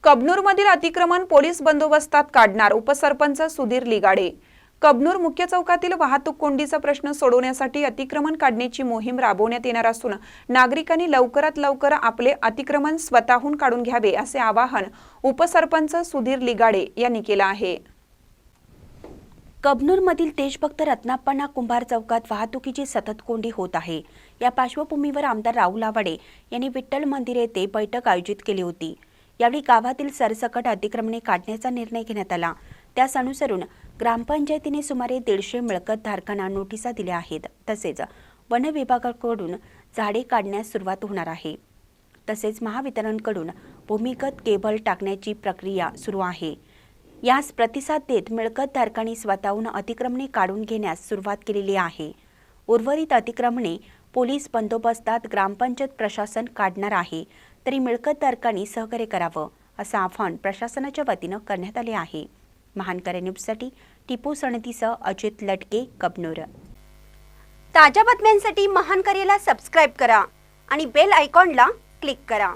कबनूरमधील अतिक्रमण पोलीस बंदोबस्तात काढणार उपसरपंच सुधीर लिगाडे। कबनूर मुख्य चौकातील वाहतूक कोंडीचा प्रश्न सोडवण्यासाठी अतिक्रमण काढण्याची मोहीम राबवण्यात येणार असून नागरिकांनी लवकरात लवकर आपले अतिक्रमण स्वतःहून काढून घ्यावे असे आवाहन उपसरपंच सुधीर लिगाडे यांनी केले आहे। कबनूरमधील देशभक्त रत्नाप्पा कुंभार चौकात वाहतुकीची सतत कोंडी होत आहे। या पार्श्वभूमीवर आमदार राहुल आवाडे यांनी विठ्ठल मंदिर येथे बैठक आयोजित केली होती। यावेळी गावातील सरसकट अतिक्रमणे काढण्याचा निर्णय घेण्यात आला। त्यास अनुसरून ग्रामपंचायतीने सुमारे 150 मिळकत धारकांना नोटिसा दिल्या आहेत। तसेच वन विभागाकडून झाडे काढण्यास सुरुवात होणार आहे। तसेच महावितरणकडून भूमिगत केबल टाकण्याची प्रक्रिया सुरू आहे। यास प्रतिसाद देत मिळकत धारकांनी स्वतःहून अतिक्रमणे काढून घेण्यास सुरुवात केलेली आहे। उर्वरित अतिक्रमणे पोलीस बंदोबस्तात ग्रामपंचायत प्रशासन काढणार आहे, तरी मिळकत धारकांनी सहकार्य करावं असं आवाहन प्रशासनाच्या वतीनं करण्यात आले आहे। महानकरे न्यूजसाठी टिपू सणतीसह अजित लटके, कबनूर। ताज्या बातम्यांसाठी महानकरेला सबस्क्राइब करा आणि बेल आयकॉनला क्लिक करा।